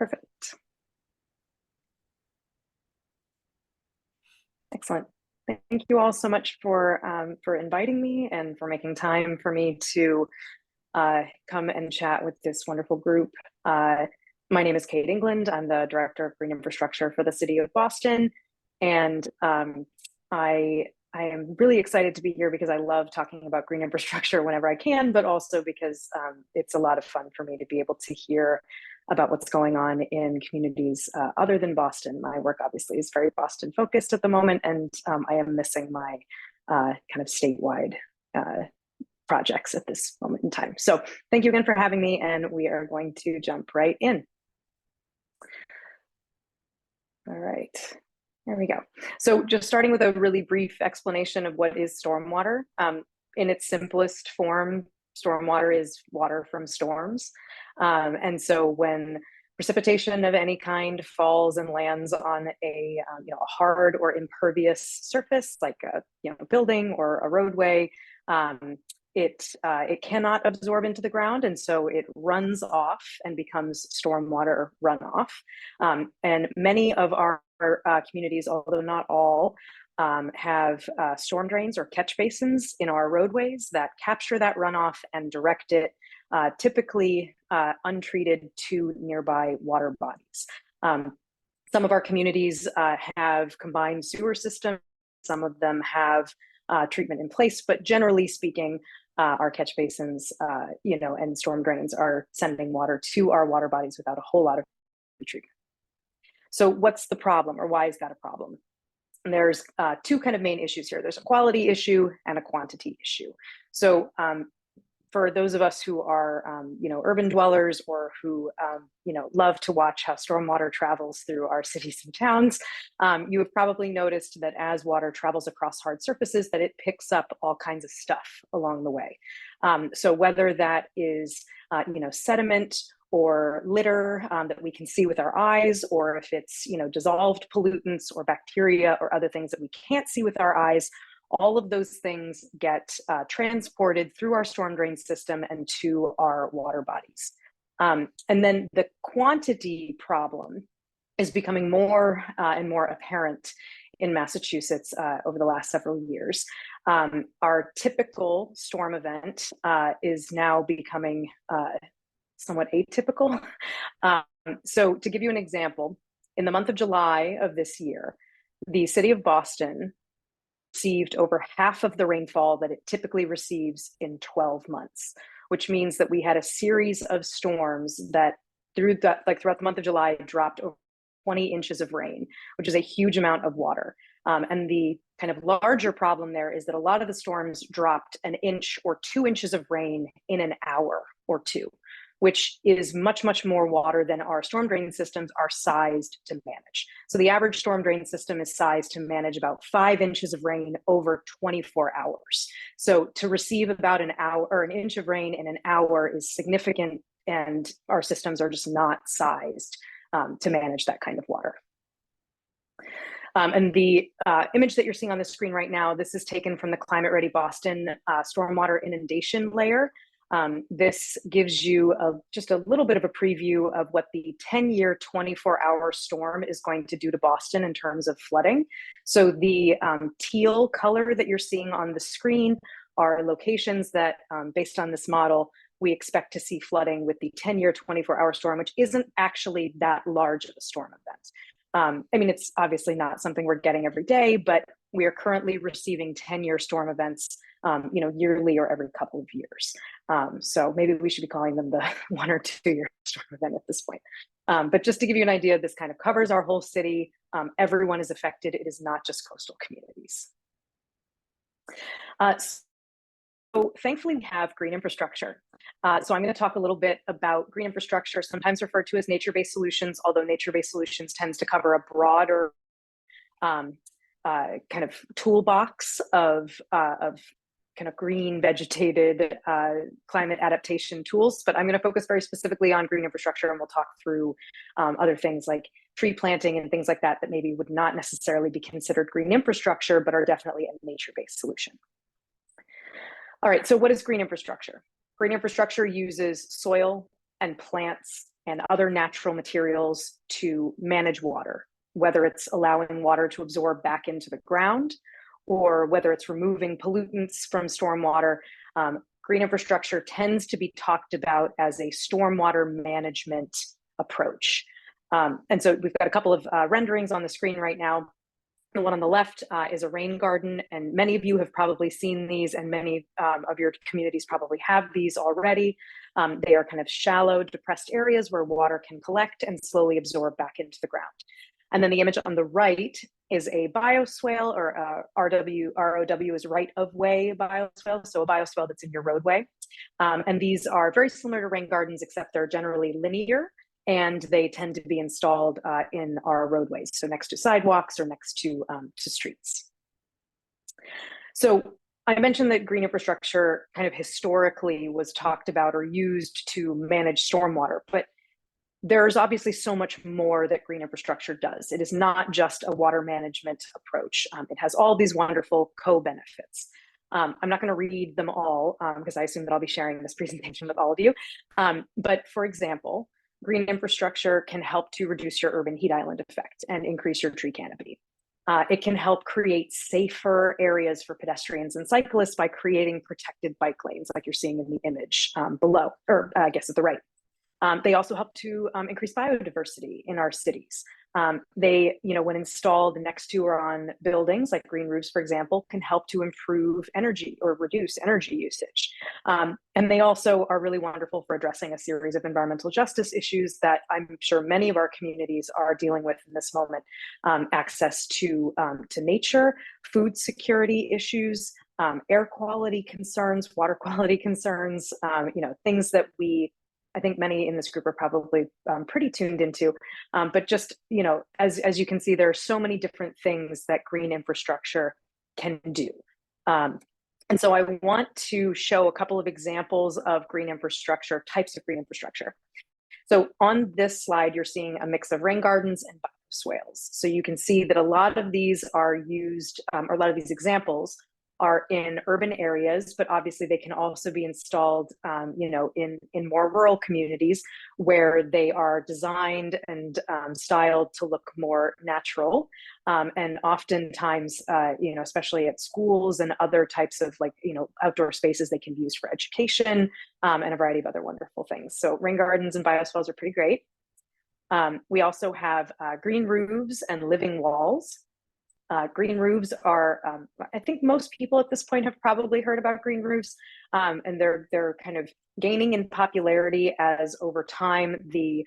Perfect. Excellent. Thank you all so much for inviting me and for making time for me to come and chat with this wonderful group. My name is Kate England. I'm the Director of Green Infrastructure for the City of Boston. And I am really excited to be here because I love talking about green infrastructure whenever I can, but also because it's a lot of fun for me to be able to hear about what's going on in communities other than Boston. My work obviously is very Boston focused at the moment, and I am missing my kind of statewide projects at this moment in time. So thank you again for having me, and we are going to jump right in. All right, there we go. So just starting with a really brief explanation of what is stormwater. In its simplest form, stormwater is water from storms. And so when precipitation of any kind falls and lands on a hard or impervious surface, like a building or a roadway, it cannot absorb into the ground, and so it runs off and becomes stormwater runoff. And many of our communities, although not all, have storm drains or catch basins in our roadways that capture that runoff and direct it, typically untreated, to nearby water bodies. Some of our communities have combined sewer systems. Some of them have treatment in place, but generally speaking, our catch basins, and storm drains are sending water to our water bodies without a whole lot of treatment. So what's the problem, or why is that a problem? And there's two kind of main issues here. There's a quality issue and a quantity issue. So for those of us who are, urban dwellers, or who, love to watch how stormwater travels through our cities and towns, you have probably noticed that as water travels across hard surfaces, that it picks up all kinds of stuff along the way. So whether that is, sediment or litter that we can see with our eyes, or if it's, dissolved pollutants or bacteria or other things that we can't see with our eyes, all of those things get transported through our storm drain system and to our water bodies. And then the quantity problem is becoming more and more apparent in Massachusetts over the last several years. Our typical storm event is now becoming somewhat atypical. So to give you an example, in the month of July of this year, the city of Boston received over half of the rainfall that it typically receives in 12 months, which means that we had a series of storms that throughout the month of July dropped over 20 inches of rain, which is a huge amount of water. And the kind of larger problem there is that a lot of the storms dropped an inch or 2 inches of rain in an hour or two, which is much, much more water than our storm drain systems are sized to manage. So the average storm drain system is sized to manage about 5 inches of rain over 24 hours. So to receive about an hour or an inch of rain in an hour is significant, and our systems are just not sized to manage that kind of water. And the image that you're seeing on the screen right now, this is taken from the Climate Ready Boston stormwater inundation layer. This gives you just a little bit of a preview of what the 10-year, 24-hour storm is going to do to Boston in terms of flooding. So the teal color that you're seeing on the screen are locations that, based on this model, we expect to see flooding with the 10-year, 24-hour storm, which isn't actually that large of a storm event. I mean, it's obviously not something we're getting every day, but we are currently receiving 10-year storm events, yearly or every couple of years. So maybe we should be calling them the 1 or 2 year storm event at this point. But just to give you an idea, this kind of covers our whole city. Everyone is affected. It is not just coastal communities. So thankfully, we have green infrastructure. So I'm going to talk a little bit about green infrastructure, sometimes referred to as nature-based solutions, although nature-based solutions tends to cover a broader kind of toolbox of kind of green vegetated climate adaptation tools. But I'm going to focus very specifically on green infrastructure, and we'll talk through other things like tree planting and things like that that maybe would not necessarily be considered green infrastructure, but are definitely a nature-based solution. All right, so what is green infrastructure? Green infrastructure uses soil and plants and other natural materials to manage water, whether it's allowing water to absorb back into the ground or whether it's removing pollutants from stormwater. Green infrastructure tends to be talked about as a stormwater management approach. And so we've got a couple of renderings on the screen right now. The one on the left is a rain garden, and many of you have probably seen these, and many of your communities probably have these already. They are kind of shallow, depressed areas where water can collect and slowly absorb back into the ground. And then the image on the right is a bioswale, or ROW is right-of-way bioswale, so a bioswale that's in your roadway. And these are very similar to rain gardens, except they're generally linear, and they tend to be installed in our roadways, so next to sidewalks or next to streets. So I mentioned that green infrastructure kind of historically was talked about or used to manage stormwater, but there's obviously so much more that green infrastructure does. It is not just a water management approach. It has all these wonderful co-benefits. I'm not going to read them all because I assume that I'll be sharing this presentation with all of you. But for example, green infrastructure can help to reduce your urban heat island effect and increase your tree canopy. It can help create safer areas for pedestrians and cyclists by creating protected bike lanes, like you're seeing in the image below, or I guess at the right. They also help to increase biodiversity in our cities. They, when installed next to or on buildings, like green roofs, for example, can help to improve energy or reduce energy usage. And they also are really wonderful for addressing a series of environmental justice issues that I'm sure many of our communities are dealing with in this moment. Access to nature, food security issues, air quality concerns, water quality concerns, things that I think many in this group are probably pretty tuned into, but just, as you can see, there are so many different things that green infrastructure can do. And so I want to show a couple of examples of green infrastructure, types of green infrastructure. So on this slide, you're seeing a mix of rain gardens and bioswales. So you can see that a lot of these are used, or a lot of these examples are in urban areas, but obviously they can also be installed, in more rural communities where they are designed and styled to look more natural. And oftentimes, especially at schools and other types of outdoor spaces, they can be used for education and a variety of other wonderful things. So rain gardens and bioswales are pretty great. We also have green roofs and living walls. Green roofs are, I think most people at this point have probably heard about green roofs, and they're kind of gaining in popularity as over time the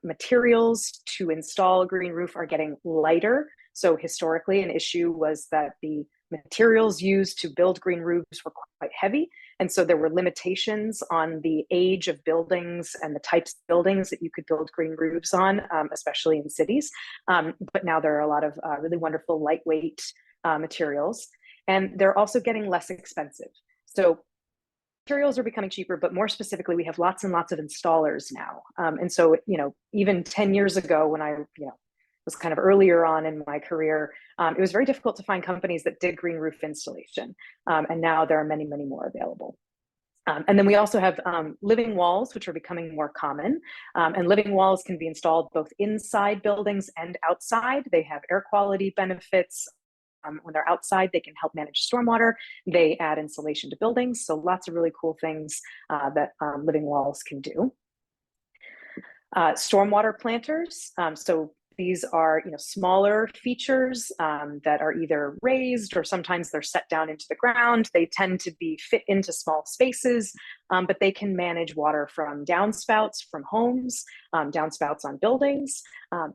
materials to install a green roof are getting lighter. So historically, an issue was that the materials used to build green roofs were quite heavy. And so there were limitations on the age of buildings and the types of buildings that you could build green roofs on, especially in cities. But now there are a lot of really wonderful lightweight materials, and they're also getting less expensive. So materials are becoming cheaper, but more specifically, we have lots and lots of installers now. And so, even 10 years ago when I, was kind of earlier on in my career, it was very difficult to find companies that did green roof installation. And now there are many, many more available. And then we also have living walls, which are becoming more common. And living walls can be installed both inside buildings and outside. They have air quality benefits. When they're outside, they can help manage stormwater. They add insulation to buildings. So lots of really cool things that living walls can do. Stormwater planters. So these are, smaller features that are either raised or sometimes they're set down into the ground. They tend to be fit into small spaces, but they can manage water from downspouts from homes, downspouts on buildings.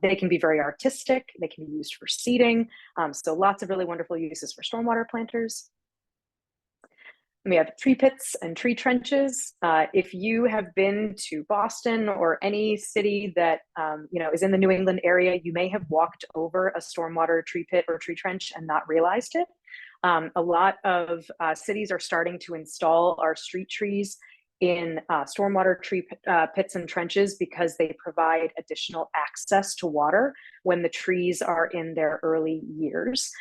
They can be very artistic. They can be used for seeding. So lots of really wonderful uses for stormwater planters. We have tree pits and tree trenches. If you have been to Boston or any city that is in the New England area, you may have walked over a stormwater tree pit or tree trench and not realized it. A lot of cities are starting to install our street trees in stormwater tree pits and trenches because they provide additional access to water when the trees are in their early years.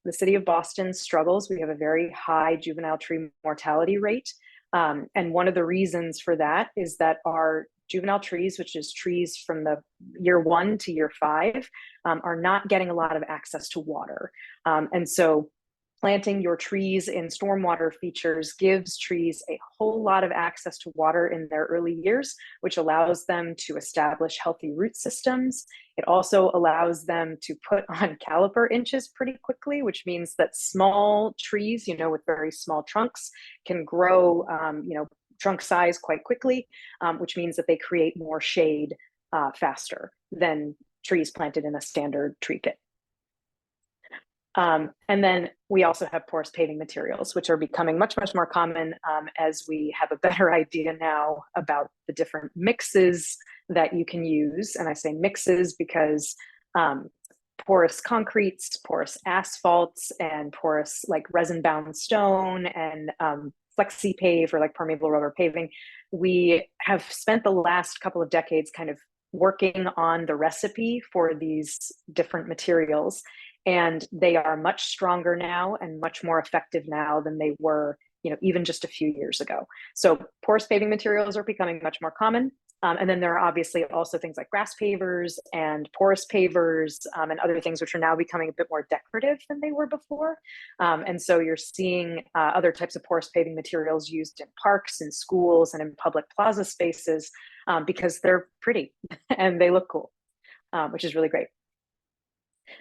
The city of Boston struggles. We have a very high juvenile tree mortality rate. And one of the reasons for that is that our juvenile trees, which is trees from the year 1 to year 5, are not getting a lot of access to water. And so planting your trees in stormwater features gives trees a whole lot of access to water in their early years, which allows them to establish healthy root systems. It also allows them to put on caliper inches pretty quickly, which means that small trees, with very small trunks, can grow, trunk size quite quickly, which means that they create more shade faster than trees planted in a standard tree pit. And then we also have porous paving materials, which are becoming much, much more common as we have a better idea now about the different mixes that you can use. And I say mixes because porous concretes, porous asphalts, and porous like resin-bound stone and flexi pave or like permeable rubber paving, we have spent the last couple of decades kind of working on the recipe for these different materials. And they are much stronger now and much more effective now than they were, even just a few years ago. So porous paving materials are becoming much more common. And then there are obviously also things like grass pavers and porous pavers and other things which are now becoming a bit more decorative than they were before. And so you're seeing other types of porous paving materials used in parks and schools and in public plaza spaces because they're pretty and they look cool, which is really great.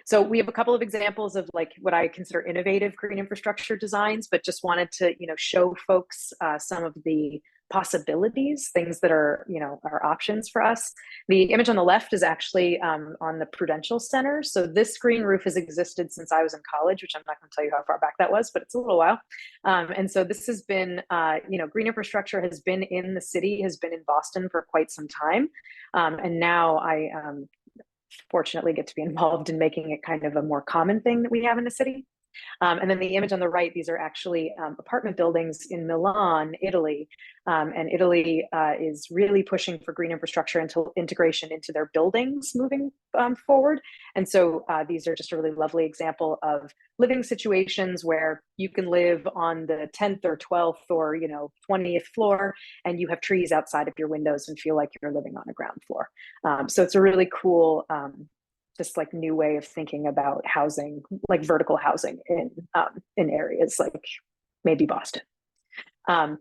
So we have a couple of examples of like what I consider innovative green infrastructure designs, but just wanted to, show folks some of the possibilities, things that are, are options for us. The image on the left is actually on the Prudential Center. So this green roof has existed since I was in college, which I'm not going to tell you how far back that was, but it's a little while. And so this has been, green infrastructure has been in the city, has been in Boston for quite some time. And now I fortunately get to be involved in making it kind of a more common thing that we have in the city. And then the image on the right, these are actually apartment buildings in Milan, Italy. And Italy is really pushing for green infrastructure until integration into their buildings moving forward. And so these are just a really lovely example of living situations where you can live on the 10th or 12th or 20th floor, and you have trees outside of your windows and feel like you're living on a ground floor. So it's a really cool just like new way of thinking about housing, like vertical housing in areas like maybe Boston. A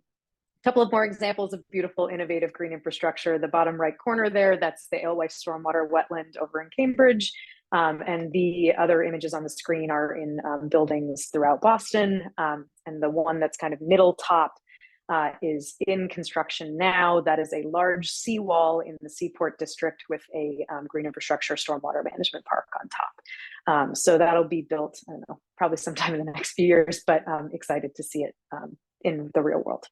couple of more examples of beautiful, innovative green infrastructure. The bottom right corner there, that's the Alewife Stormwater Wetland over in Cambridge. And the other images on the screen are in buildings throughout Boston. And the one that's kind of middle top is in construction now. That is a large seawall in the Seaport District with a green infrastructure stormwater management park on top. So that'll be built, I don't know, probably sometime in the next few years, but I'm excited to see it in the real world.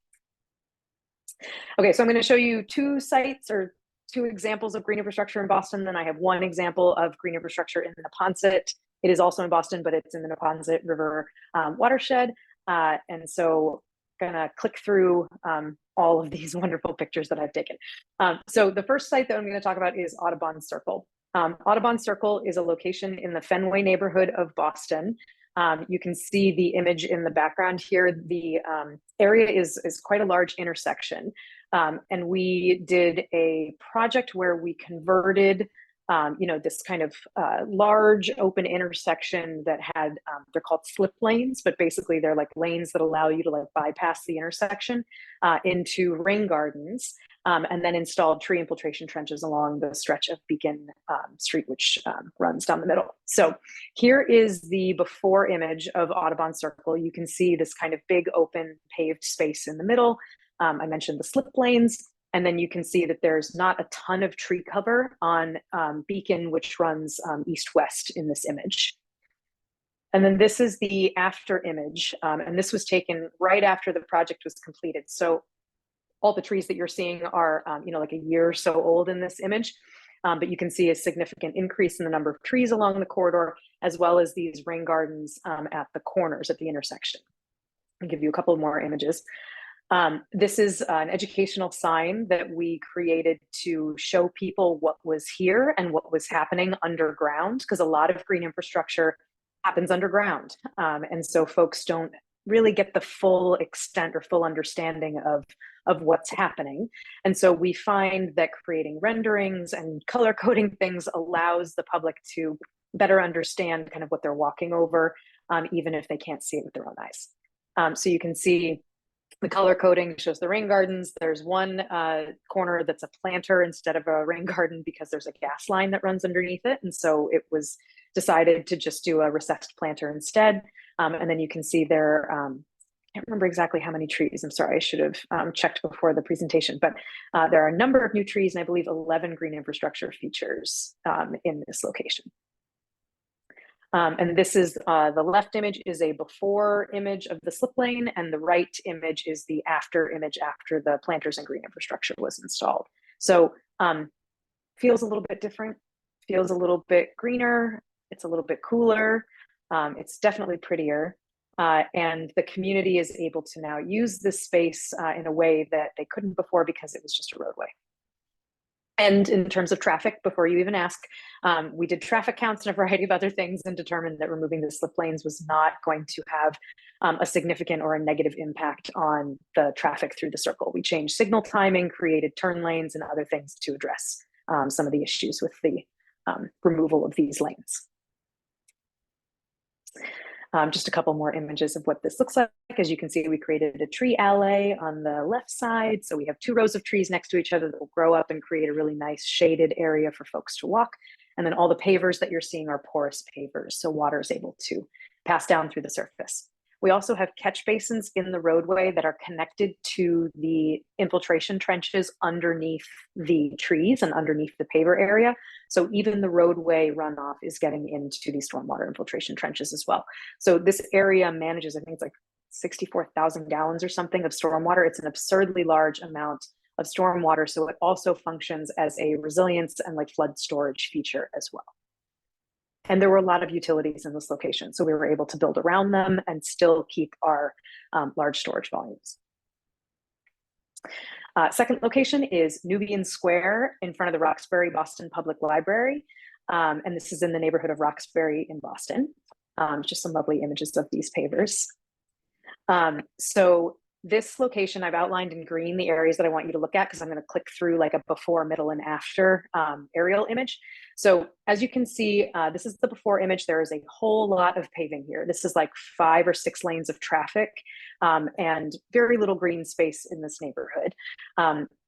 Okay, so I'm going to show you two sites or two examples of green infrastructure in Boston. Then I have one example of green infrastructure in Neponset. It is also in Boston, but it's in the Neponset River watershed. And so gonna click through all of these wonderful pictures that I've taken. So the first site that I'm gonna talk about is Audubon Circle. Audubon Circle is a location in the Fenway neighborhood of Boston. You can see the image in the background here. The area is quite a large intersection. And we did a project where we converted this kind of large open intersection that had, they're called slip lanes, but basically they're like lanes that allow you to like bypass the intersection into rain gardens, and then installed tree infiltration trenches along the stretch of Beacon Street, which runs down the middle. So here is the before image of Audubon Circle. You can see this kind of big open paved space in the middle. I mentioned the slip lanes. And then you can see that there's not a ton of tree cover on Beacon, which runs east-west in this image. And then this is the after image. And this was taken right after the project was completed. So all the trees that you're seeing are, like a year or so old in this image. But you can see a significant increase in the number of trees along the corridor, as well as these rain gardens at the corners at the intersection. I'll give you a couple more images. This is an educational sign that we created to show people what was here and what was happening underground, because a lot of green infrastructure happens underground. And so folks don't really get the full extent or full understanding of what's happening. And so we find that creating renderings and color coding things allows the public to better understand kind of what they're walking over, even if they can't see it with their own eyes. So you can see the color coding shows the rain gardens. There's one corner that's a planter instead of a rain garden because there's a gas line that runs underneath it. And so it was decided to just do a recessed planter instead. And then you can see there, I can't remember exactly how many trees. I'm sorry, I should have checked before the presentation, but there are a number of new trees and I believe 11 green infrastructure features in this location. And this is the left image is a before image of the slip lane, and the right image is the after image after the planters and green infrastructure was installed. So feels a little bit different, feels a little bit greener, it's a little bit cooler, it's definitely prettier. And the community is able to now use this space in a way that they couldn't before because it was just a roadway. And in terms of traffic, before you even ask, we did traffic counts and a variety of other things and determined that removing the slip lanes was not going to have a significant or a negative impact on the traffic through the circle. We changed signal timing, created turn lanes and other things to address some of the issues with the removal of these lanes. Just a couple more images of what this looks like. As you can see, we created a tree alley on the left side. So we have 2 rows of trees next to each other that will grow up and create a really nice shaded area for folks to walk. And then all the pavers that you're seeing are porous pavers, so water is able to pass down through the surface. We also have catch basins in the roadway that are connected to the infiltration trenches underneath the trees and underneath the paver area. So even the roadway runoff is getting into these stormwater infiltration trenches as well. So this area manages, I think it's like 64,000 gallons or something of stormwater. It's an absurdly large amount of stormwater. So it also functions as a resilience and like flood storage feature as well. And there were a lot of utilities in this location. So we were able to build around them and still keep our large storage volumes. Second location is Nubian Square in front of the Roxbury Boston Public Library. And this is in the neighborhood of Roxbury in Boston. Just some lovely images of these pavers. So this location I've outlined in green the areas that I want you to look at because I'm going to click through like a before, middle, and after aerial image. So as you can see, this is the before image. There is a whole lot of paving here. This is like 5 or 6 lanes of traffic and very little green space in this neighborhood.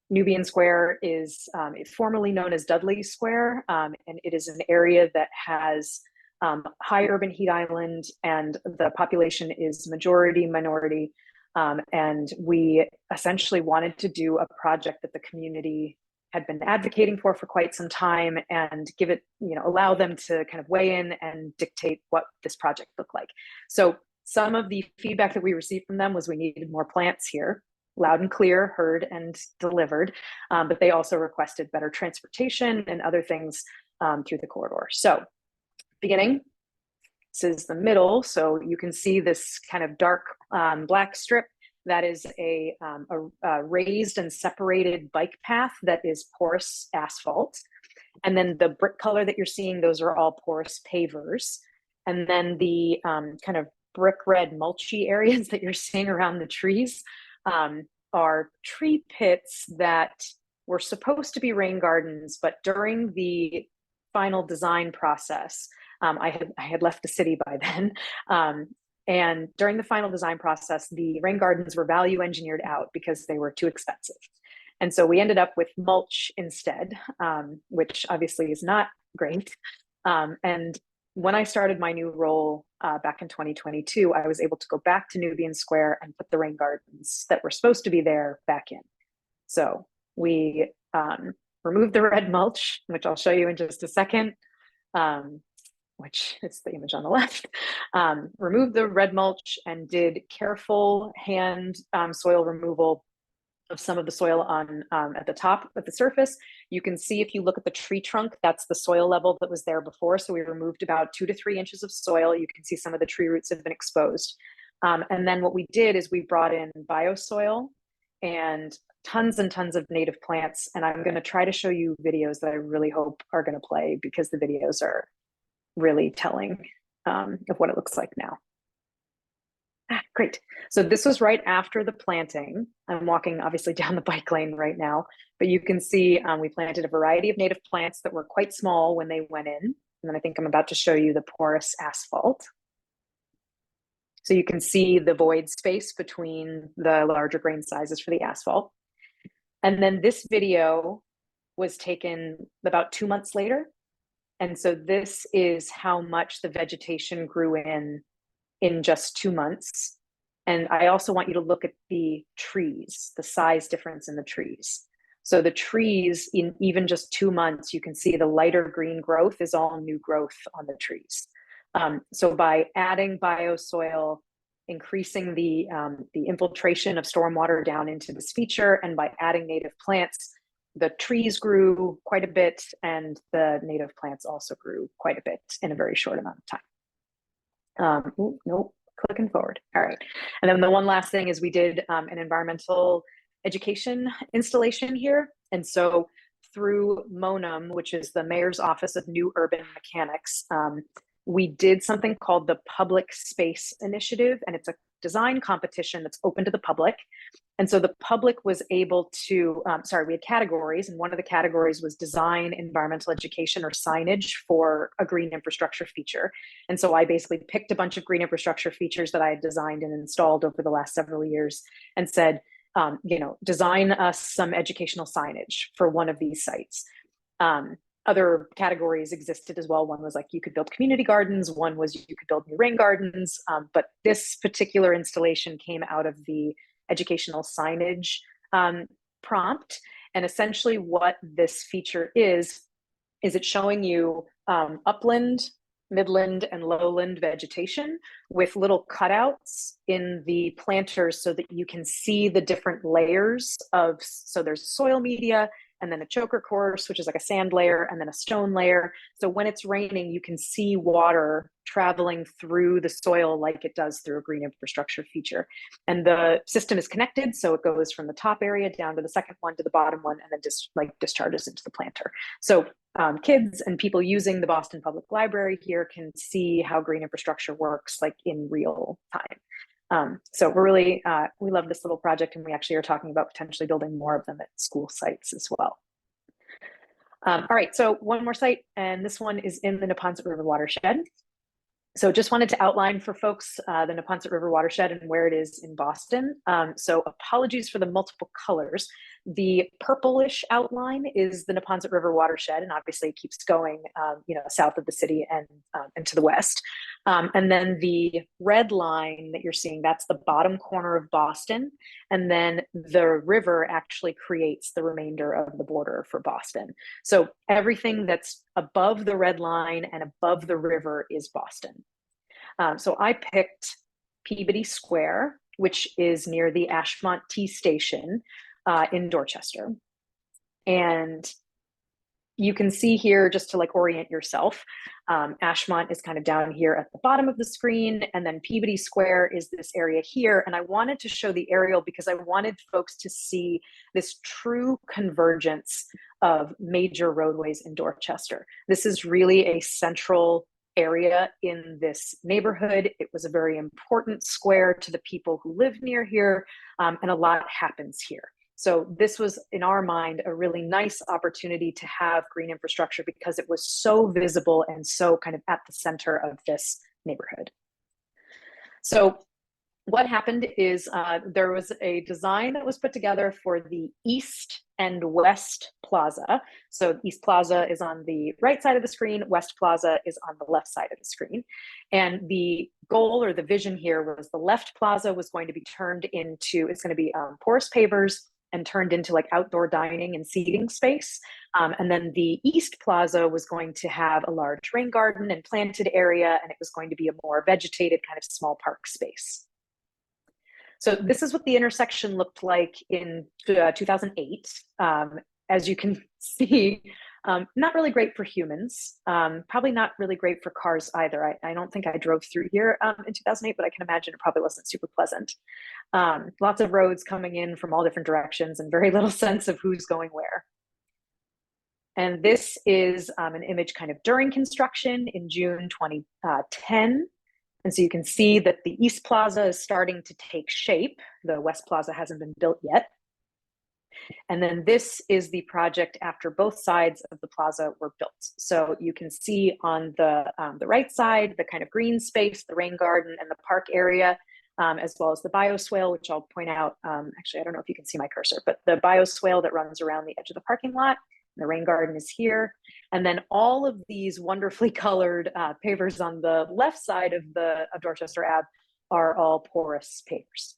Nubian Square is formerly known as Dudley Square, and it is an area that has high urban heat island, and the population is majority minority. And we essentially wanted to do a project that the community had been advocating for quite some time and give it, allow them to kind of weigh in and dictate what this project looked like. So some of the feedback that we received from them was we needed more plants here, loud and clear, heard and delivered, but they also requested better transportation and other things through the corridor. So beginning, this is the middle, so you can see this kind of dark black strip. That is a raised and separated bike path that is porous asphalt. And then the brick color that you're seeing, those are all porous pavers. And then the kind of brick red mulchy areas that you're seeing around the trees are tree pits that were supposed to be rain gardens, but during the final design process, I had left the city by then. And during the final design process, the rain gardens were value engineered out because they were too expensive. And so we ended up with mulch instead, which obviously is not great. And when I started my new role back in 2022, I was able to go back to Nubian Square and put the rain gardens that were supposed to be there back in. So we removed the red mulch, which I'll show you in just a second. Which is the image on the left, removed the red mulch and did careful hand soil removal of some of the soil on at the top of the surface. You can see if you look at the tree trunk, that's the soil level that was there before. So we removed about 2 to 3 inches of soil. You can see some of the tree roots have been exposed. And then what we did is we brought in biossoil and tons of native plants. And I'm going to try to show you videos that I really hope are going to play because the videos are really telling of what it looks like now. Great. So this was right after the planting. I'm walking obviously down the bike lane right now, but you can see we planted a variety of native plants that were quite small when they went in. And then I think I'm about to show you the porous asphalt. So you can see the void space between the larger grain sizes for the asphalt. And then this video was taken about 2 months later. And so this is how much the vegetation grew in just 2 months. And I also want you to look at the trees, the size difference in the trees. So the trees, in even just 2 months, you can see the lighter green growth is all new growth on the trees. So by adding bioswale, increasing the infiltration of stormwater down into this feature, and by adding native plants, the trees grew quite a bit, and the native plants also grew quite a bit in a very short amount of time. Nope, clicking forward. All right. And then the one last thing is we did an environmental education installation here. And so through MONUM, which is the Mayor's Office of New Urban Mechanics, we did something called the Public Space Initiative, and it's a design competition that's open to the public. And so the public was able to, we had categories, and one of the categories was design, environmental education, or signage for a green infrastructure feature. And so I basically picked a bunch of green infrastructure features that I had designed and installed over the last several years and said, design us some educational signage for one of these sites. Other categories existed as well. One was like you could build community gardens. One was you could build new rain gardens. But this particular installation came out of the educational signage prompt. And essentially what this feature is it's showing you upland, midland, and lowland vegetation with little cutouts in the planters so that you can see the different layers of, so there's soil media, and then a choker course, which is like a sand layer, and then a stone layer. So when it's raining, you can see water traveling through the soil like it does through a green infrastructure feature. And the system is connected, so it goes from the top area down to the second one to the bottom one, and then just like discharges into the planter. So kids and people using the Boston Public Library here can see how green infrastructure works like in real time. So we're really, we love this little project, and we actually are talking about potentially building more of them at school sites as well. All right, so one more site, and this one is in the Neponset River watershed. So just wanted to outline for folks the Neponset River watershed and where it is in Boston. So apologies for the multiple colors. The purplish outline is the Neponset River watershed, and obviously it keeps going, south of the city and to the west. And then the red line that you're seeing, that's the bottom corner of Boston. And then the river actually creates the remainder of the border for Boston. So everything that's above the red line and above the river is Boston. So I picked Peabody Square, which is near the Ashmont T station in Dorchester. And you can see here, just to like orient yourself, Ashmont is kind of down here at the bottom of the screen, and then Peabody Square is this area here. And I wanted to show the aerial because I wanted folks to see this true convergence of major roadways in Dorchester. This is really a central area in this neighborhood. It was a very important square to the people who live near here, and a lot happens here. So this was, in our mind, a really nice opportunity to have green infrastructure because it was so visible and so kind of at the center of this neighborhood. So what happened is there was a design that was put together for the East and West Plaza. So East Plaza is on the right side of the screen, West Plaza is on the left side of the screen. And the goal or the vision here was the left plaza was going to be turned into, it's going to be porous pavers and turned into like outdoor dining and seating space. And then the East Plaza was going to have a large rain garden and planted area, and it was going to be a more vegetated kind of small park space. So this is what the intersection looked like in 2008. As you can see, not really great for humans, probably not really great for cars either. I don't think I drove through here in 2008, but I can imagine it probably wasn't super pleasant. Lots of roads coming in from all different directions and very little sense of who's going where. And this is an image kind of during construction in June 2010. And so you can see that the East Plaza is starting to take shape. The West Plaza hasn't been built yet. And then this is the project after both sides of the plaza were built. So you can see on the right side, the kind of green space, the rain garden and the park area, as well as the bioswale, which I'll point out. Actually, I don't know if you can see my cursor, but the bioswale that runs around the edge of the parking lot. The rain garden is here. And then all of these wonderfully colored pavers on the left side of Dorchester Ave are all porous pavers.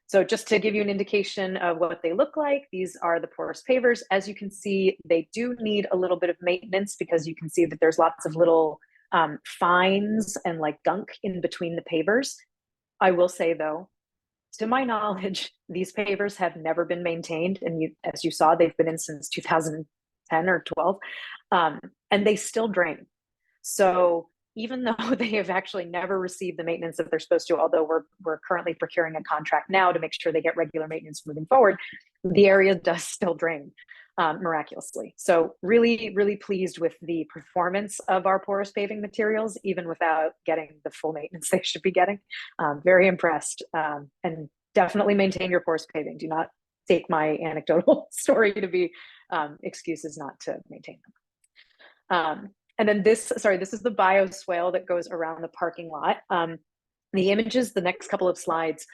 So just to give you an indication of what they look like, these are the porous pavers. As you can see, they do need a little bit of maintenance because you can see that there's lots of little fines and like gunk in between the pavers. I will say though, to my knowledge, these pavers have never been maintained. And as you saw, they've been in since 2010 or 12, and they still drain. So even though they have actually never received the maintenance that they're supposed to, although we're currently procuring a contract now to make sure they get regular maintenance moving forward, the area does still drain miraculously. So really, really pleased with the performance of our porous paving materials, even without getting the full maintenance they should be getting. Very impressed, and definitely maintain your porous paving. Do not take my anecdotal story to be excuses not to maintain them. And then this is the bioswale that goes around the parking lot. The images, the next couple of slides,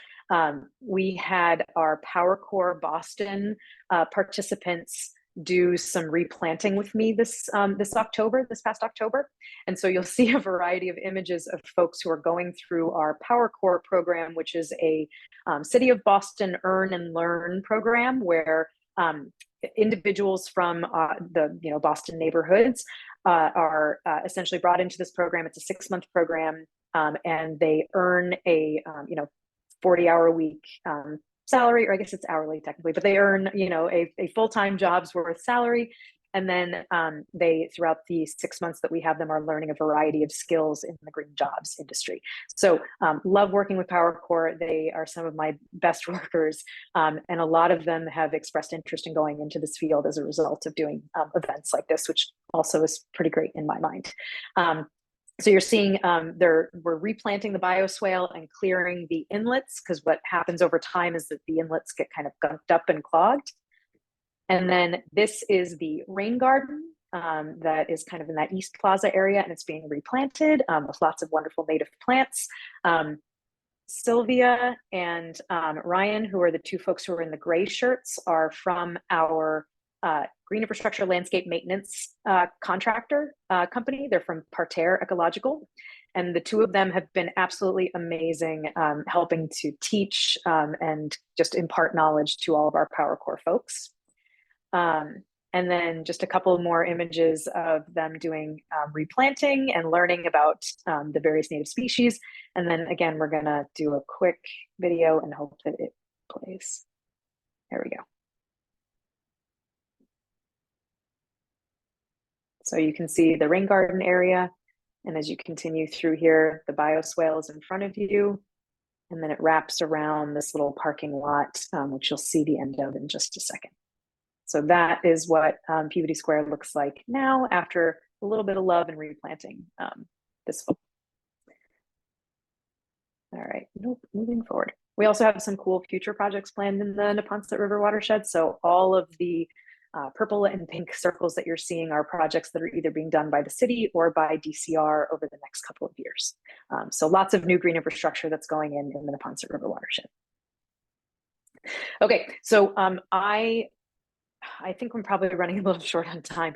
we had our PowerCore Boston participants do some replanting with me this past October. And so you'll see a variety of images of folks who are going through our PowerCore program, which is a City of Boston Earn and Learn program where individuals from the Boston neighborhoods are essentially brought into this program. It's a 6-month program, and they earn a 40-hour a week salary, or I guess it's hourly technically, but they earn a full-time job's worth salary. And then they, throughout the 6 months that we have them, are learning a variety of skills in the green jobs industry. So love working with PowerCore. They are some of my best workers. And a lot of them have expressed interest in going into this field as a result of doing events like this, which also is pretty great in my mind. So you're seeing we're replanting the bioswale and clearing the inlets, because what happens over time is that the inlets get kind of gunked up and clogged. And then this is the rain garden that is kind of in that East Plaza area, and it's being replanted with lots of wonderful native plants. Sylvia and Ryan, who are the two folks who are in the gray shirts, are from our green infrastructure landscape maintenance contractor company. They're from Parterre Ecological. And the two of them have been absolutely amazing, helping to teach and just impart knowledge to all of our PowerCore folks. And then just a couple more images of them doing replanting and learning about the various native species. And then again, we're gonna do a quick video and hope that it plays. There we go. So you can see the rain garden area. And as you continue through here, the bioswale is in front of you. And then it wraps around this little parking lot, which you'll see the end of in just a second. So that is what Peabody Square looks like now after a little bit of love and replanting this fall. All right, moving forward. We also have some cool future projects planned in the Neponset River watershed. So all of the purple and pink circles that you're seeing are projects that are either being done by the city or by DCR over the next couple of years. So lots of new green infrastructure that's going in the Neponset River watershed. Okay, so I think I'm probably running a little short on time.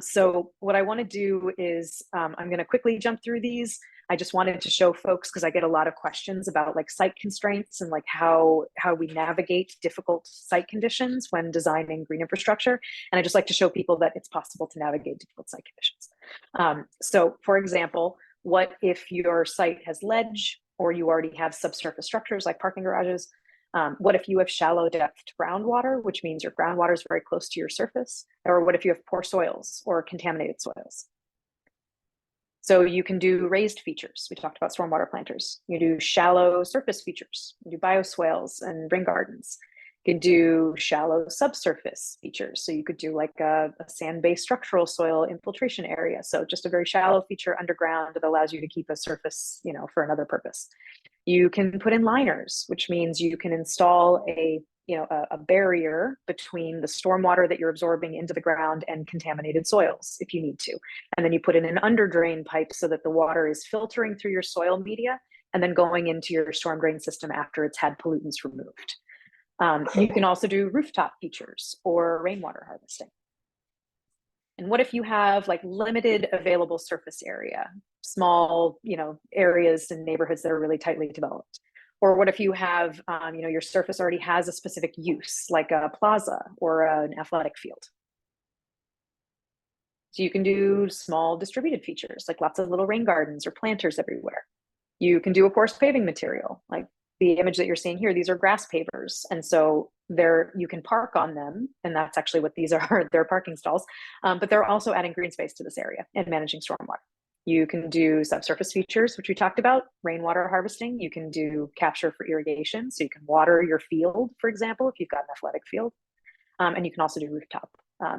So what I want to do is I'm going to quickly jump through these. I just wanted to show folks, because I get a lot of questions about like site constraints and like how we navigate difficult site conditions when designing green infrastructure. And I just like to show people that it's possible to navigate difficult site conditions. So for example, what if your site has ledge or you already have subsurface structures like parking garages? What if you have shallow depth groundwater, which means your groundwater is very close to your surface? Or what if you have poor soils or contaminated soils? So you can do raised features. We talked about stormwater planters. You do shallow surface features. You do bioswales and rain gardens. You could do shallow subsurface features. So you could do like a sand-based structural soil infiltration area. So just a very shallow feature underground that allows you to keep a surface, for another purpose. You can put in liners, which means you can install a barrier between the stormwater that you're absorbing into the ground and contaminated soils if you need to. And then you put in an underdrain pipe so that the water is filtering through your soil media and then going into your storm drain system after it's had pollutants removed. You can also do rooftop features or rainwater harvesting. And what if you have like limited available surface area, small, areas and neighborhoods that are really tightly developed? Or what if you have, your surface already has a specific use, like a plaza or an athletic field? So you can do small distributed features, like lots of little rain gardens or planters everywhere. You can do a porous paving material, like the image that you're seeing here. These are grass pavers. And so you can park on them. And that's actually what these are, they're parking stalls. But they're also adding green space to this area and managing stormwater. You can do subsurface features, which we talked about, rainwater harvesting. You can do capture for irrigation. So you can water your field, for example, if you've got an athletic field. And you can also do rooftop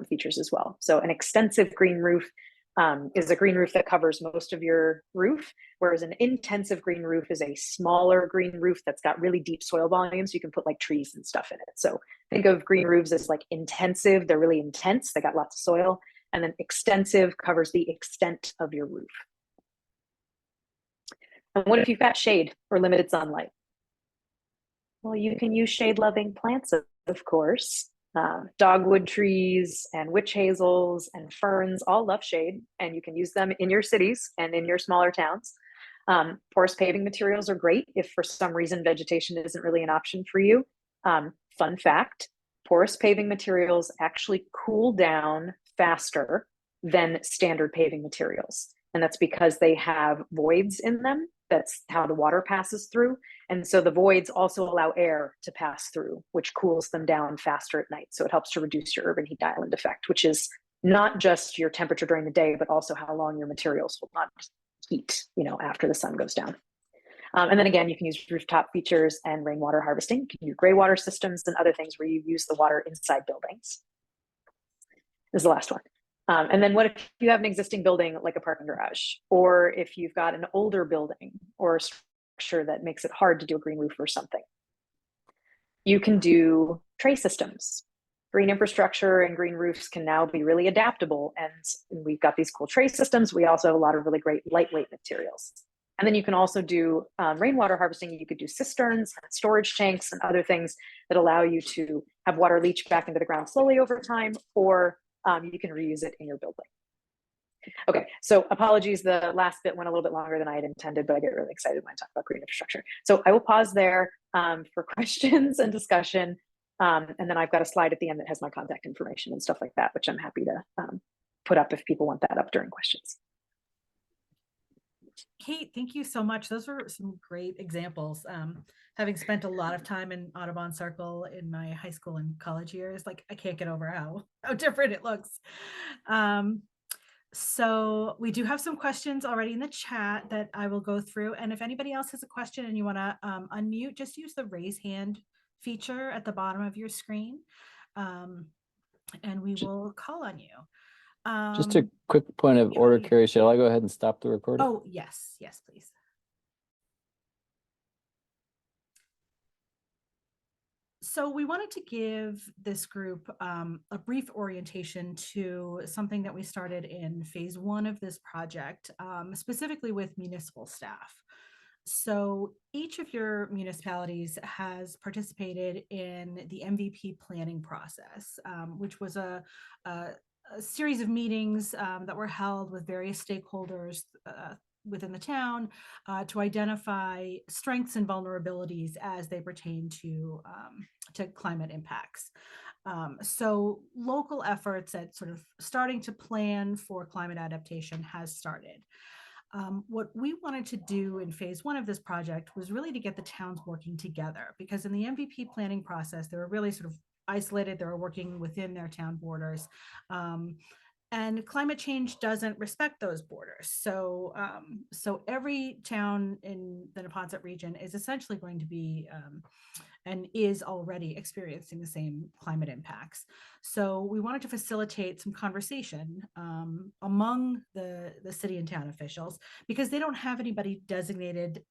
features as well. So an extensive green roof is a green roof that covers most of your roof, whereas an intensive green roof is a smaller green roof that's got really deep soil volumes. You can put like trees and stuff in it. So think of green roofs as like intensive. They're really intense. They got lots of soil. And then extensive covers the extent of your roof. And what if you've got shade or limited sunlight? Well, you can use shade-loving plants, of course. Dogwood trees and witch hazels and ferns all love shade, and you can use them in your cities and in your smaller towns. Porous paving materials are great if for some reason vegetation isn't really an option for you. Fun fact, porous paving materials actually cool down faster than standard paving materials. And that's because they have voids in them. That's how the water passes through. And so the voids also allow air to pass through, which cools them down faster at night. So it helps to reduce your urban heat island effect, which is not just your temperature during the day, but also how long your materials will not heat, after the sun goes down. And then again, you can use rooftop features and rainwater harvesting. You can use gray water systems and other things where you use the water inside buildings. This is the last one. And then what if you have an existing building like a parking garage, or if you've got an older building or a structure that makes it hard to do a green roof or something? You can do tray systems. Green infrastructure and green roofs can now be really adaptable. And we've got these cool tray systems. We also have a lot of really great lightweight materials. And then you can also do rainwater harvesting. You could do cisterns and storage tanks and other things that allow you to have water leach back into the ground slowly over time, or you can reuse it in your building. Okay, so apologies, the last bit went a little bit longer than I had intended, but I get really excited when I talk about green infrastructure. So I will pause there for questions and discussion. And then I've got a slide at the end that has my contact information and stuff like that, which I'm happy to put up if people want that up during questions. Kate, thank you so much. Those were some great examples. Having spent a lot of time in Audubon Circle in my high school and college years, like I can't get over how different it looks. So we do have some questions already in the chat that I will go through. And if anybody else has a question and you want to unmute, just use the raise hand feature at the bottom of your screen, and we will call on you. Just a quick point of order, Carrie. Shall I go ahead and stop the recording? Oh, yes, please. So we wanted to give this group a brief orientation to something that we started in phase 1 of this project, specifically with municipal staff. So each of your municipalities has participated in the MVP planning process, which was a series of meetings that were held with various stakeholders within the town to identify strengths and vulnerabilities as they pertain to climate impacts. So local efforts at sort of starting to plan for climate adaptation has started. What we wanted to do in phase 1 of this project was really to get the towns working together, because in the MVP planning process, they were really sort of isolated. They were working within their town borders. And climate change doesn't respect those borders. So, so every town in the Neponset region is essentially going to be and is already experiencing the same climate impacts. So we wanted to facilitate some conversation among the city and town officials, because they don't have anybody designated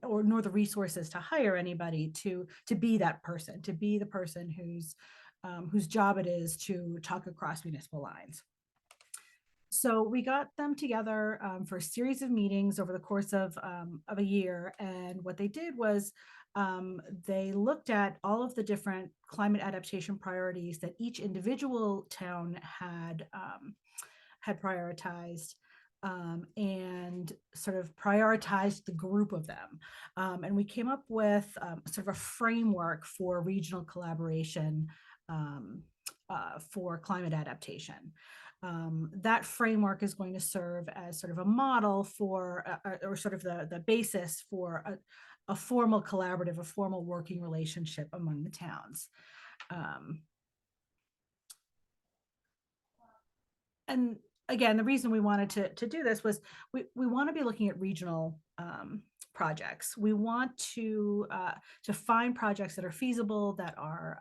or nor the resources to hire anybody to be that person, to be the person whose job it is to talk across municipal lines. So we got them together for a series of meetings over the course of a year. And what they did was they looked at all of the different climate adaptation priorities that each individual town had prioritized, and sort of prioritized the group of them. And we came up with sort of a framework for regional collaboration for climate adaptation. That framework is going to serve as sort of a model for, or sort of the basis for a formal collaborative, a formal working relationship among the towns. And again, the reason we wanted to do this was we want to be looking at regional projects. We want to find projects that are feasible, that are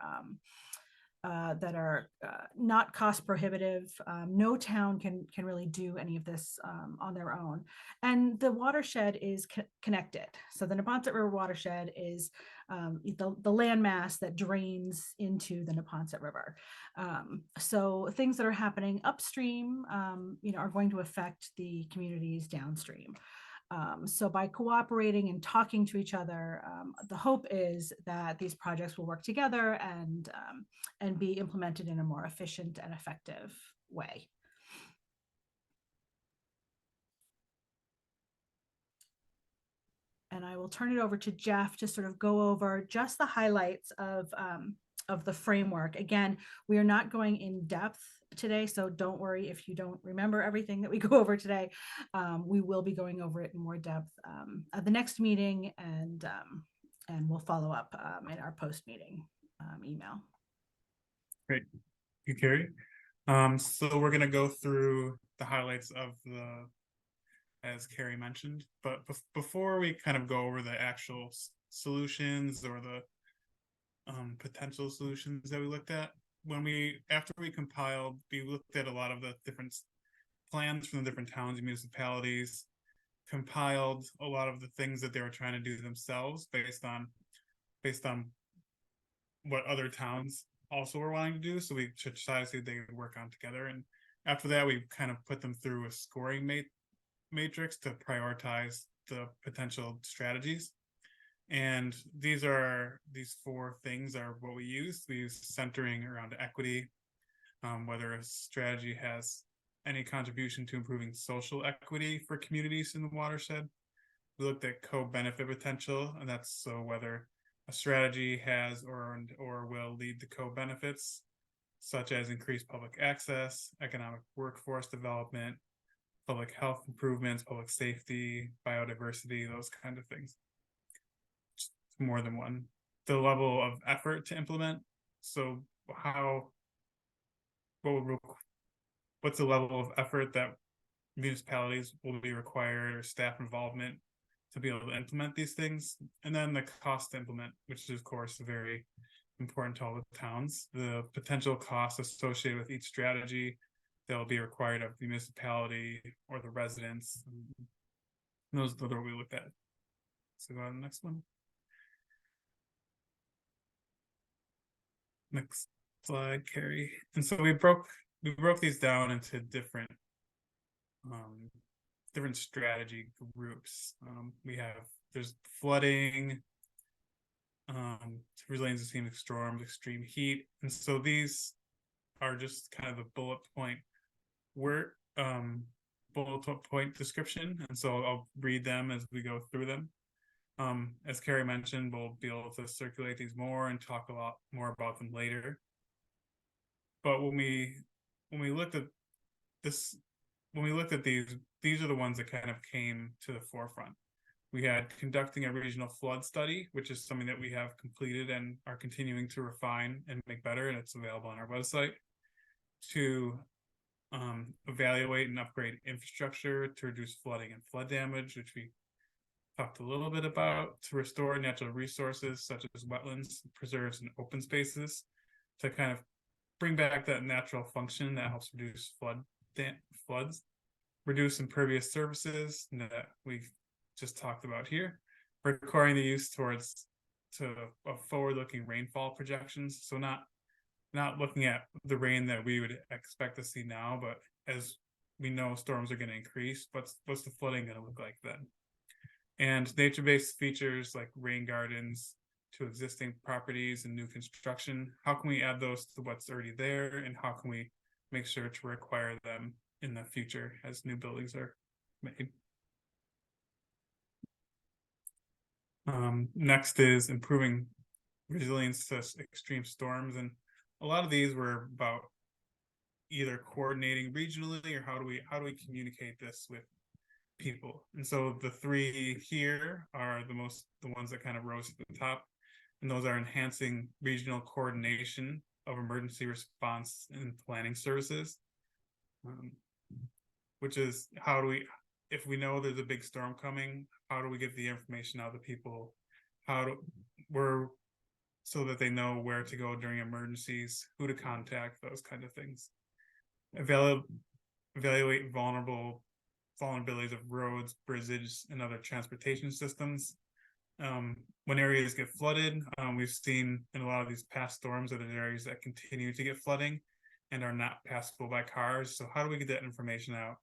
not cost prohibitive. No town can really do any of this on their own. And the watershed is connected. So the Neponset River watershed is the landmass that drains into the Neponset River. So things that are happening upstream, are going to affect the communities downstream. So by cooperating and talking to each other, the hope is that these projects will work together and be implemented in a more efficient and effective way. And I will turn it over to Jeff to sort of go over just the highlights of the framework. Again, we are not going in depth today, so don't worry if you don't remember everything that we go over today. We will be going over it in more depth at the next meeting, and we'll follow up in our post-meeting email. Great, thank you, Carrie. So we're going to go through the highlights of as Carrie mentioned, but before we kind of go over the actual solutions or the potential solutions that we looked at, after we compiled, we looked at a lot of the different plans from the different towns and municipalities, compiled a lot of the things that they were trying to do themselves based on what other towns also were wanting to do. So we decided they would work on together. And after that, we kind of put them through a scoring matrix to prioritize the potential strategies. And these 4 things are what we use. We use centering around equity, whether a strategy has any contribution to improving social equity for communities in the watershed. We looked at co-benefit potential, and that's so whether a strategy has or will lead to co-benefits, such as increased public access, economic workforce development, public health improvements, public safety, biodiversity, those kind of things. More than one. The level of effort to implement. So what's the level of effort that municipalities will be required, or staff involvement, to be able to implement these things? And then the cost to implement, which is of course very important to all the towns. The potential costs associated with each strategy that will be required of the municipality or the residents. And those are what we looked at. So go on to the next one. Next slide, Carrie. And so we broke these down into different strategy groups. There's flooding, resilience to extreme storms, extreme heat, and so these are just kind of the bullet point description. And so I'll read them as we go through them. As Carrie mentioned, we'll be able to circulate these more and talk a lot more about them later. But when we looked at these are the ones that kind of came to the forefront. We had conducting a regional flood study, which is something that we have completed and are continuing to refine and make better, and it's available on our website. To evaluate and upgrade infrastructure to reduce flooding and flood damage, which we talked a little bit about, to restore natural resources such as wetlands, preserves, and open spaces, to kind of bring back that natural function that helps reduce floods, reduce impervious surfaces that we've just talked about here, requiring the use to forward-looking rainfall projections. So not looking at the rain that we would expect to see now, but as we know storms are going to increase, what's the flooding going to look like then? And nature-based features like rain gardens to existing properties and new construction, how can we add those to what's already there, and how can we make sure to require them in the future as new buildings are made? Next is improving resilience to extreme storms, and a lot of these were about either coordinating regionally or how do we communicate this with people. And so the three here are the ones that kind of rose to the top, and those are enhancing regional coordination of emergency response and planning services, which is how do we, if we know there's a big storm coming, how do we get the information out to people, so that they know where to go during emergencies, who to contact, those kind of things. Evaluate vulnerabilities of roads, bridges, and other transportation systems. When areas get flooded, we've seen in a lot of these past storms that there's areas that continue to get flooding and are not passable by cars. So how do we get that information out?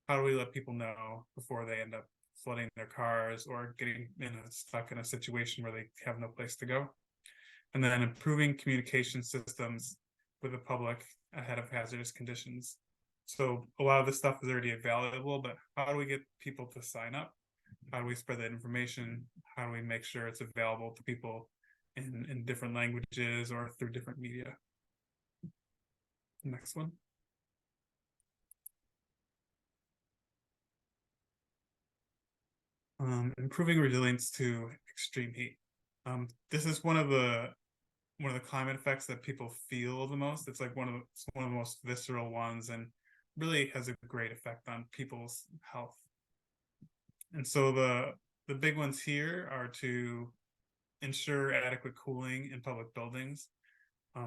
How do we let people know before they end up flooding their cars or getting stuck in a situation where they have no place to go? And then improving communication systems with the public ahead of hazardous conditions. So a lot of this stuff is already available, but how do we get people to sign up? How do we spread that information? How do we make sure it's available to people in different languages or through different media? Next one. Improving resilience to extreme heat. This is one of the climate effects that people feel the most. It's like one of the most visceral ones, and really has a great effect on people's health. And so the big ones here are to ensure adequate cooling in public buildings.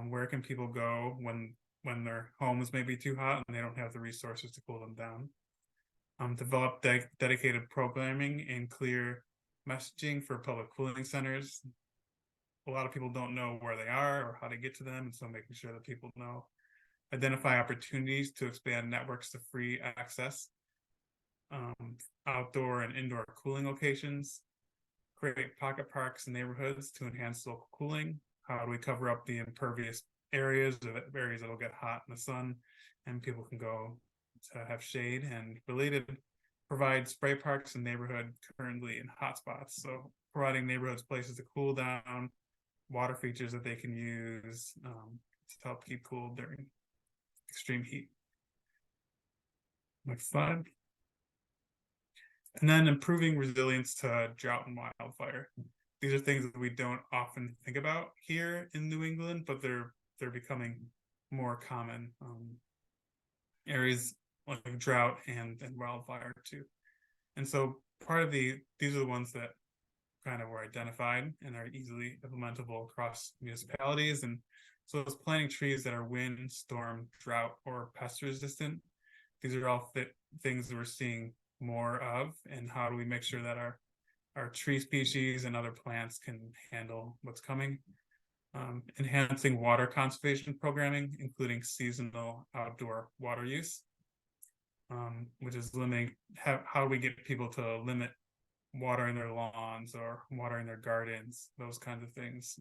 Where can people go when their homes may be too hot and they don't have the resources to cool them down? Develop dedicated programming and clear messaging for public cooling centers. A lot of people don't know where they are or how to get to them, and so making sure that people know. Identify opportunities to expand networks to free access, outdoor and indoor cooling locations, create pocket parks and neighborhoods to enhance local cooling. How do we cover up the impervious areas, or areas that will get hot in the sun and people can go to have shade? And related, provide spray parks in neighborhood currently in hotspots. So providing neighborhoods places to cool down, water features that they can use to help keep cool during extreme heat. Next slide. And then improving resilience to drought and wildfire. These are things that we don't often think about here in New England, but they're becoming more common. Areas like drought and wildfire too. And so these are the ones that kind of were identified and are easily implementable across municipalities. And so it's planting trees that are wind, storm, drought, or pest resistant. These are all things that we're seeing more of, and how do we make sure that our tree species and other plants can handle what's coming. Enhancing water conservation programming, including seasonal outdoor water use, which is limiting, how do we get people to limit watering their lawns or watering their gardens, those kinds of things.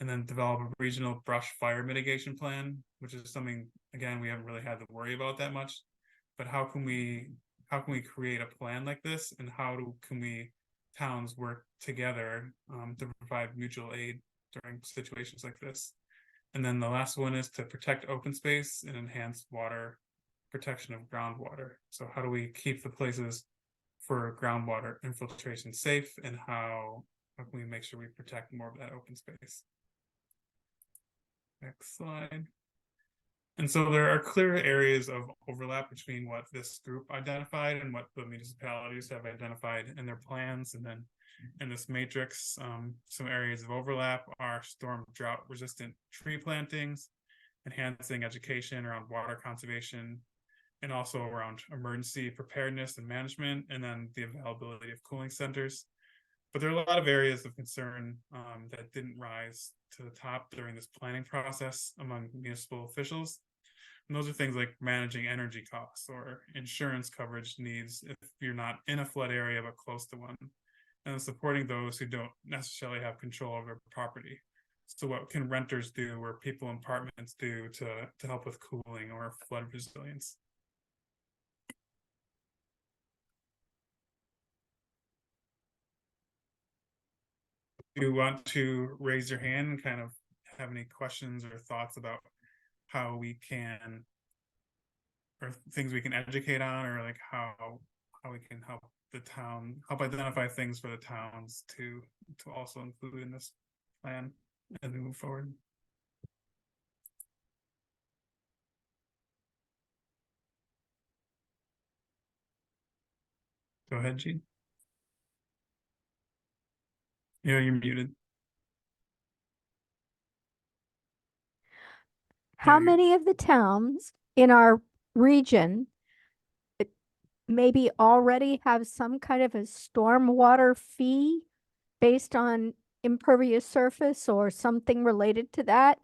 And then develop a regional brush fire mitigation plan, which is something, again, we haven't really had to worry about that much. But how can we create a plan like this, and can towns work together to provide mutual aid during situations like this? And then the last one is to protect open space and enhance water protection of groundwater. So how do we keep the places for groundwater infiltration safe, and how can we make sure we protect more of that open space? Next slide. And so there are clear areas of overlap between what this group identified and what the municipalities have identified in their plans. And then in this matrix, some areas of overlap are storm drought resistant tree plantings, enhancing education around water conservation, and also around emergency preparedness and management, and then the availability of cooling centers. But there are a lot of areas of concern that didn't rise to the top during this planning process among municipal officials. And those are things like managing energy costs or insurance coverage needs if you're not in a flood area but close to one, and supporting those who don't necessarily have control over property. So what can renters do or people in apartments do to help with cooling or flood resilience? You want to raise your hand and kind of have any questions or thoughts about how we can, or things we can educate on, or like how we can help the town, help identify things for the towns to also include in this plan as we move forward. Go ahead, Gene. Yeah, you're muted. How you- many of the towns in our region maybe already have some kind of a stormwater fee based on impervious surface or something related to that?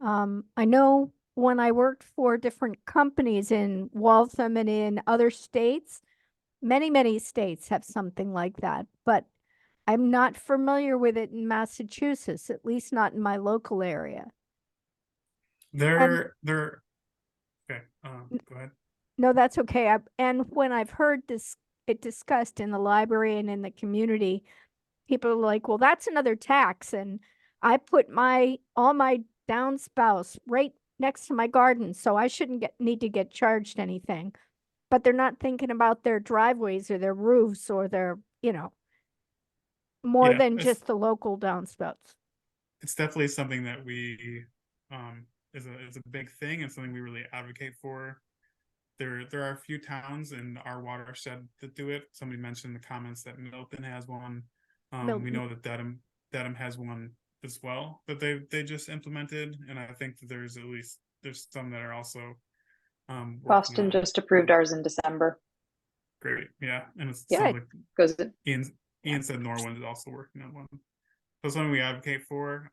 I know when I worked for different companies in Waltham and in other states, many states have something like that, but I'm not familiar with it in Massachusetts, at least not in my local area. They're okay. Go ahead. No, that's okay. And when I've heard it discussed in the library and in the community, people are like, well, that's another tax. And I put all my downspouts right next to my garden, so I shouldn't need to get charged anything. But they're not thinking about their driveways or their roofs or their, more Yeah, than just the local downspouts. it's definitely something that we is a big thing and something we really advocate for. There are a few towns in our watershed that do it. Somebody mentioned in the comments that Milton has one. We know that Dedham has one as well that they just implemented, and I think that there's some that are also Boston just approved ours in December. Great, yeah, and it's Yeah, like Goes Ian said Norwin is also working on one. So something we advocate for.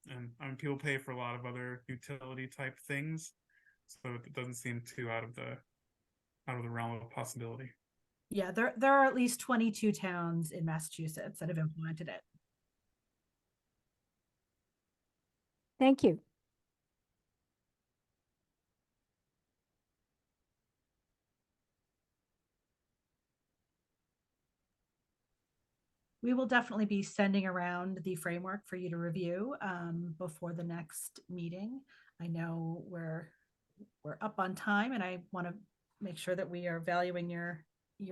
And people pay for a lot of other utility type things, so it doesn't seem too out of the realm of possibility. Yeah, there are at least 22 towns in Massachusetts that have implemented it. Thank you. We will definitely be sending around the framework for you to review before the next meeting. I know we're up on time, and I want to make sure that we are valuing your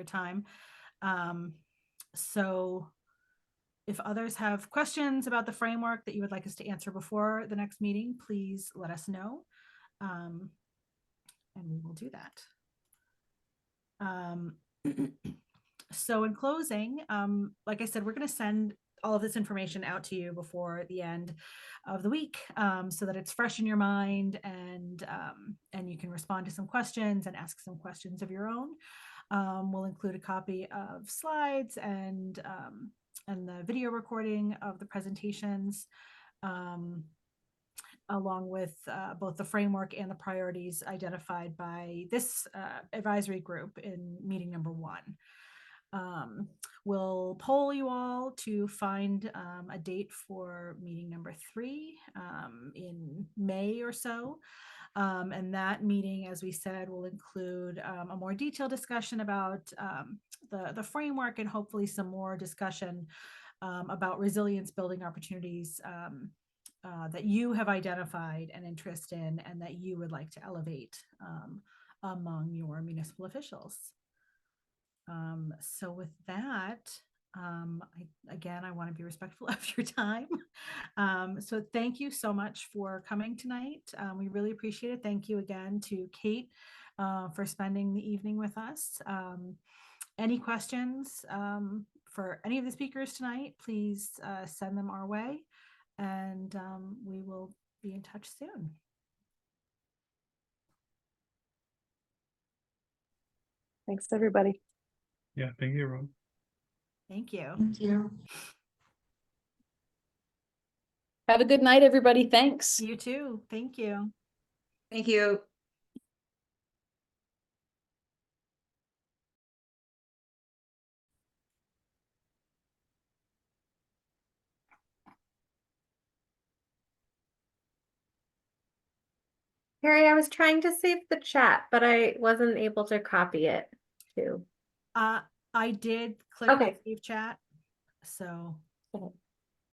time. So if others have questions about the framework that you would like us to answer before the next meeting, please let us know. And we will do that. So in closing, like I said, we're going to send all of this information out to you before the end of the week, so that it's fresh in your mind, and you can respond to some questions and ask some questions of your own. We'll include a copy of slides and the video recording of the presentations, along with both the framework and the priorities identified by this advisory group in meeting number 1. We'll poll you all to find a date for meeting number 3 in May or so. And that meeting, as we said, will include a more detailed discussion about the framework, and hopefully some more discussion about resilience building opportunities that you have identified an interest in and that you would like to elevate among your municipal officials. So with that, Again, I want to be respectful of your time. So thank you so much for coming tonight. We really appreciate it. Thank you again to Kate for spending the evening with us. Any questions for any of the speakers tonight, please send them our way, and we will be in touch soon. Thanks, everybody. Yeah, thank you, everyone. Thank you. Thank you. Have a good night, everybody. Thanks. You too. Thank you. Thank you. Harry, I was trying to save the chat, but I wasn't able to copy it too. I did click Okay. save chat, so Okay.